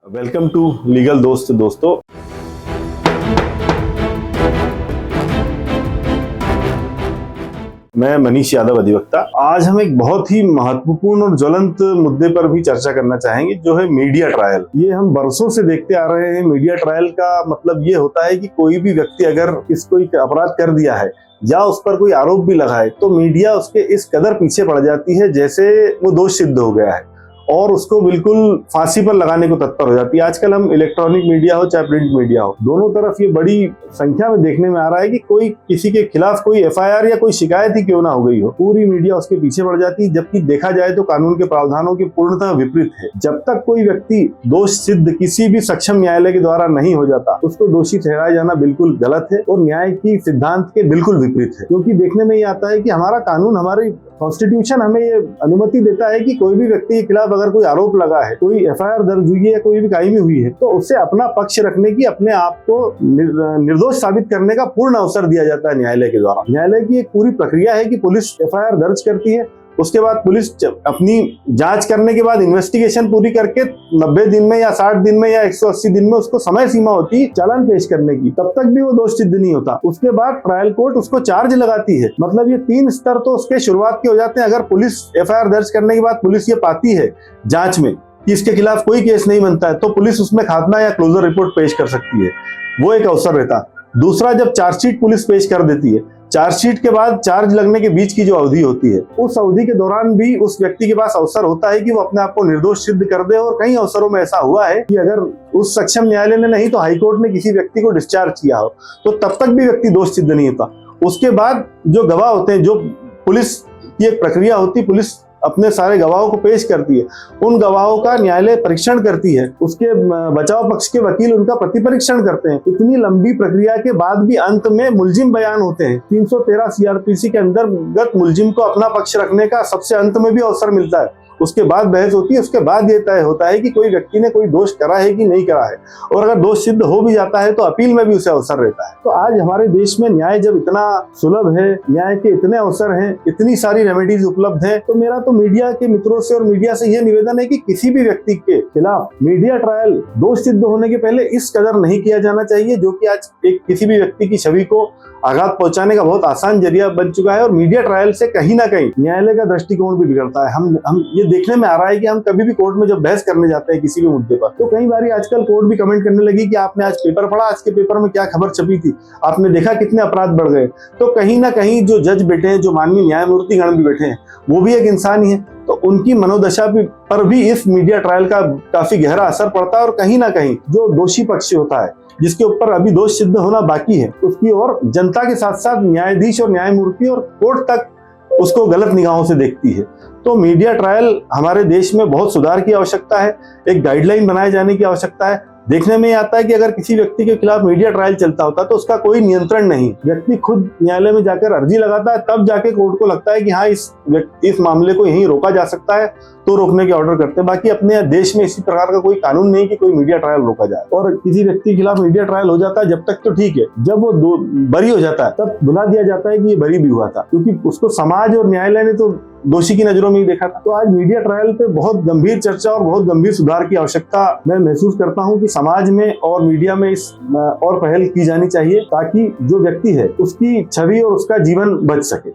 Welcome to legal दोस्त दोस्तों। मैं मनीष यादव अधिवक्ता। आज हम एक बहुत ही महत्वपूर्ण और ज्वलंत मुद्दे पर भी चर्चा करना चाहेंगे, जो है मीडिया ट्रायल। ये हम बरसों से देखते आ रहे हैं। मीडिया ट्रायल का मतलब ये होता है कि कोई भी व्यक्ति अगर इसको एक अपराध कर दिया है या उस पर कोई आरोप भी लगाए तो मीडिया उसके इस कदर पीछे पड़ जाती है जैसे वो दोष सिद्ध हो गया है और उसको बिल्कुल फांसी पर लगाने को तत्पर हो जाती है। आजकल हम इलेक्ट्रॉनिक मीडिया हो चाहे प्रिंट मीडिया हो, दोनों तरफ ये बड़ी संख्या में देखने में आ रहा है कि कोई किसी के खिलाफ कोई एफआईआर या कोई शिकायत ही क्यों ना हो गई हो, पूरी मीडिया उसके पीछे पड़ जाती है। जबकि देखा जाए तो कानून के प्रावधानों के पूर्णतः विपरीत है। जब तक कोई व्यक्ति दोष सिद्ध किसी भी सक्षम न्यायालय के द्वारा नहीं हो जाता, उसको दोषी ठहराया जाना बिल्कुल गलत है और न्याय की सिद्धांत के बिल्कुल विपरीत है। क्योंकि देखने में ये आता है कि हमारा कानून, हमारी कॉन्स्टिट्यूशन हमें ये अनुमति देता है कि कोई भी व्यक्ति के खिलाफ अगर कोई आरोप लगा है, कोई एफआईआर दर्ज हुई है या कोई भी कायमी हुई है, तो उससे अपना पक्ष रखने की, अपने आप को निर्दोष साबित करने का पूर्ण अवसर दिया जाता है न्यायालय के द्वारा। न्यायालय की एक पूरी प्रक्रिया है कि पुलिस एफआईआर दर्ज करती है, उसके बाद पुलिस अपनी जांच करने के बाद इन्वेस्टिगेशन पूरी करके 90 दिन में या 60 दिन में या 180 दिन में उसको समय सीमा होती है चालान पेश करने की, तब तक भी वो दोष सिद्ध नहीं होता। उसके बाद ट्रायल कोर्ट उसको चार्ज लगाती है। मतलब ये 3 स्तर तो उसके शुरुआत के हो जाते हैं। अगर पुलिस एफआईआर दर्ज करने के बाद पुलिस ये पाती है जांच में कि इसके खिलाफ कोई केस नहीं बनता है, तो पुलिस उसमें खात्मा या क्लोजर रिपोर्ट पेश कर सकती है। वो एक अवसर रहता। दूसरा, जब चार्जशीट पुलिस पेश कर देती है, चार्जशीट के बाद चार्ज लगने के बीच की जो अवधि होती है, उस अवधि के दौरान भी उस व्यक्ति के पास अवसर होता है कि वो अपने आप को निर्दोष सिद्ध कर दे। और कई अवसरों में ऐसा हुआ है कि अगर उस सक्षम न्यायालय ने नहीं तो हाईकोर्ट ने किसी व्यक्ति को डिस्चार्ज किया हो, तो तब तक भी व्यक्ति दोष सिद्ध नहीं होता। उसके बाद जो गवाह होते हैं, जो पुलिस की एक प्रक्रिया होती है, पुलिस अपने सारे गवाहों को पेश करती है, उन गवाहों का न्यायालय परीक्षण करती है, उसके बचाव पक्ष के वकील उनका प्रतिपरीक्षण करते हैं। इतनी लंबी प्रक्रिया के बाद भी अंत में मुलजिम बयान होते हैं। 313 सीआरपीसी के अंतर्गत मुलजिम को अपना पक्ष रखने का सबसे अंत में भी अवसर मिलता है। उसके बाद बहस होती है, उसके बाद ये तय होता है कि कोई व्यक्ति ने कोई दोष करा है कि नहीं करा है, और अगर दोष सिद्ध हो भी जाता है तो अपील में भी उसे अवसर रहता है। तो आज हमारे देश में न्याय जब इतना सुलभ है, न्याय के इतने अवसर हैं, इतनी सारी रेमेडीज उपलब्ध है, तो मेरा तो मीडिया के मित्रों से और मीडिया से यह निवेदन है कि किसी भी व्यक्ति के खिलाफ मीडिया ट्रायल दोष सिद्ध होने के पहले इस कदर नहीं किया जाना चाहिए, जो कि आज एक किसी भी व्यक्ति की छवि को आघात पहुंचाने का बहुत आसान जरिया बन चुका है। और मीडिया ट्रायल से कहीं ना कहीं न्यायालय का दृष्टिकोण भी बिगड़ता है। हम ये देखने में आ रहा है कि हम कभी भी कोर्ट में जब बहस करने जाते हैं किसी भी मुद्दे पर, तो कई बार आजकल कोर्ट भी कमेंट करने लगी कि आपने आज पेपर पढ़ा, आज के पेपर में क्या खबर छपी थी, आपने देखा कितने अपराध बढ़ गए। तो कहीं ना कहीं जो जज बैठे हैं, जो माननीय न्यायमूर्ति गण भी बैठे हैं, वो भी एक इंसान ही है। तो उनकी मनोदशा पर भी इस मीडिया ट्रायल का काफी गहरा असर पड़ता है। और कहीं ना कहीं जो दोषी पक्ष होता है, जिसके ऊपर अभी दोष सिद्ध होना बाकी है, उसकी और जनता के साथ साथ न्यायाधीश और न्यायमूर्ति और कोर्ट तक उसको गलत निगाहों से देखती है। तो मीडिया ट्रायल हमारे देश में बहुत सुधार की आवश्यकता है, एक गाइडलाइन बनाए जाने की आवश्यकता है। देखने में आता है कि अगर किसी व्यक्ति के खिलाफ मीडिया ट्रायल चलता होता तो उसका कोई नियंत्रण नहीं, व्यक्ति खुद न्यायालय में जाकर अर्जी लगाता है, तब जाके कोर्ट को लगता है कि हाँ इस मामले को यहीं रोका जा सकता है, तो रोकने के ऑर्डर करते हैं। बाकी अपने देश में इसी प्रकार का कोई कानून नहीं कि कोई मीडिया ट्रायल रोका जाए। और किसी व्यक्ति के खिलाफ मीडिया ट्रायल हो जाता है जब तक तो ठीक है, जब वो बरी हो जाता है तब बुला दिया जाता है कि ये बरी भी हुआ था, क्योंकि उसको समाज और न्यायालय ने तो दोषी की नजरों में ही देखा था। तो आज मीडिया ट्रायल पे बहुत गंभीर चर्चा और बहुत गंभीर सुधार की आवश्यकता मैं महसूस करता हूं कि समाज में और मीडिया में इस और पहल की जानी चाहिए, ताकि जो व्यक्ति है उसकी छवि और उसका जीवन बच सके।